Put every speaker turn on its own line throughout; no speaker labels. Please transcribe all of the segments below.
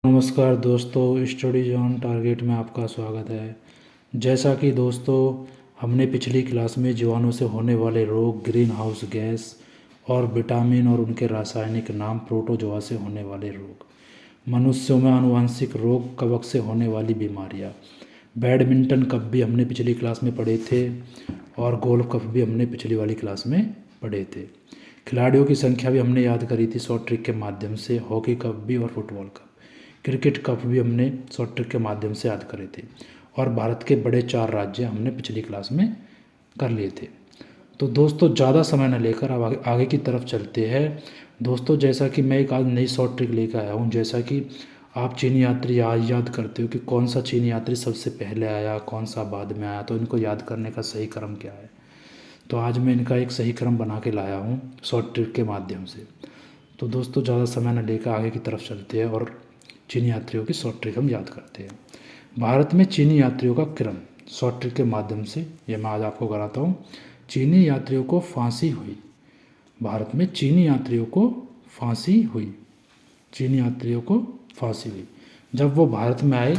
नमस्कार दोस्तों, studies on target में आपका स्वागत है। जैसा कि दोस्तों हमने पिछली क्लास में जीवाणु से होने वाले रोग, ग्रीन हाउस गैस और विटामिन और उनके रासायनिक नाम, प्रोटोजोआ से होने वाले रोग, मनुष्यों में आनुवंशिक रोग, कवक से होने वाली बीमारियां, बैडमिंटन कप भी हमने पिछली क्लास में पढ़े थे और गोल्फ कप भी हमने पिछली वाली क्लास में पढ़े थे। खिलाड़ियों की संख्या भी हमने याद करी थी शॉर्ट ट्रिक के माध्यम से, हॉकी कप भी और फुटबॉल कप। क्रिकेट कप भी हमने शॉर्ट ट्रिक के माध्यम से याद करे थे और भारत के बड़े 4 राज्य हमने पिछली क्लास में कर लिए थे। तो दोस्तों ज़्यादा समय न लेकर अब आगे की तरफ चलते हैं। दोस्तों जैसा कि मैं एक आज नई शॉर्ट ट्रिक लेकर आया हूँ, जैसा कि आप चीनी यात्री याद करते हो कि कौन सा चीनी यात्री सबसे पहले आया, कौन सा बाद में आया, तो इनको याद करने का सही क्रम क्या है। तो आज मैं इनका एक सही क्रम बना के लाया हूँ शॉर्ट ट्रिक के माध्यम से। तो दोस्तों ज़्यादा समय न लेकर आगे की तरफ चलते हैं और चीनी यात्रियों की शॉर्ट ट्रिक हम याद करते हैं। भारत में चीनी यात्रियों का क्रम शॉर्ट ट्रिक के माध्यम से ये मैं आज आपको कराता हूँ। चीनी यात्रियों को फांसी हुई। भारत में चीनी यात्रियों को फांसी हुई। चीनी यात्रियों को फांसी हुई। जब वो भारत में आए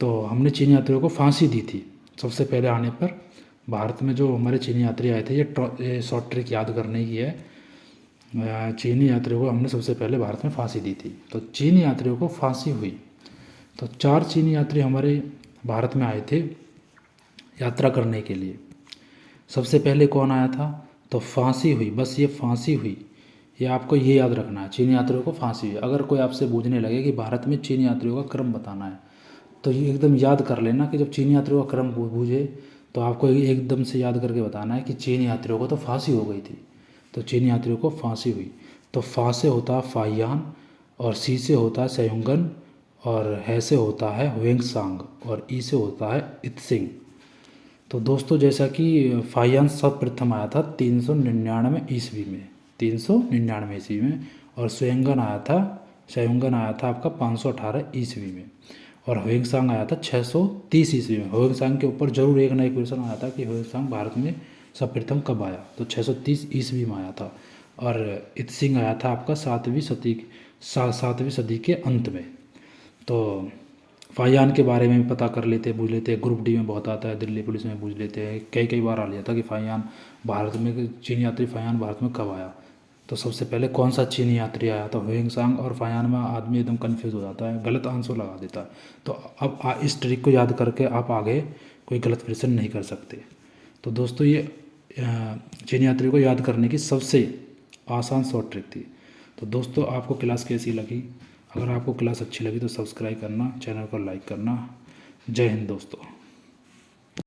तो हमने चीनी यात्रियों को फांसी दी थी। सबसे पहले आने पर भारत में जो हमारे चीनी यात्री आए थे, ये शॉर्ट ट्रिक याद करने की है। चीनी यात्रियों को हमने सबसे पहले भारत में फांसी दी थी, तो चीनी यात्रियों को फांसी हुई। तो 4 चीनी यात्री हमारे भारत में आए थे यात्रा करने के लिए। सबसे पहले कौन आया था? तो फांसी हुई। बस ये फांसी हुई, ये आपको ये याद रखना है, चीनी यात्रियों को फांसी हुई। अगर कोई आपसे पूछने लगे कि भारत में चीनी यात्रियों का क्रम बताना है, तो ये एकदम याद कर लेना कि जब चीनी यात्रियों का क्रम पूछे तो आपको एकदम से याद करके बताना है कि चीनी यात्रियों को तो फांसी हो गई थी, तो चीनी यात्रियों को फांसी हुई। तो फा से होता है फाहियान, और सी से होता है सयुंगन, और है से होता है हुएंगसांग, और ई से होता है इत्सिंग। तो दोस्तों जैसा कि फाहियान सर्वप्रथम आया था 399 ईस्वी में, 399 ईस्वी में, और सयुंगन आया था आपका 518 ईस्वी में, और हुएंगसांग आया था 630 ईस्वी में। हुएंगसांग के ऊपर जरूर एक ना एक क्वेश्चन आया था कि हुएंगसांग भारत में सर्वप्रथम कब आया, तो 630 ईस्वी में आया था। और इत्सिंग आया था आपका 7वीं सदी के अंत में। तो फाहियान के बारे में पता कर लेते, पूछ लेते, ग्रुप डी में बहुत आता है, दिल्ली पुलिस में पूछ लेते हैं, कई बार आ लिया था कि फाहियान भारत में, चीनी यात्री फाहियान भारत में कब आया। तो सबसे पहले कौन सा चीनी यात्री आया? तो हुएंगसांग और फाहियान में आदमी एकदम कन्फ्यूज़ हो जाता है, गलत आंसर लगा देता है। तो अब इस ट्रिक को याद करके आप आगे कोई गलत प्रश्न नहीं कर सकते। तो दोस्तों ये चीनी यात्री को याद करने की सबसे आसान शॉर्ट ट्रिक थी। तो दोस्तों आपको क्लास कैसी लगी? अगर आपको क्लास अच्छी लगी तो सब्सक्राइब करना, चैनल को लाइक करना। जय हिंद दोस्तों।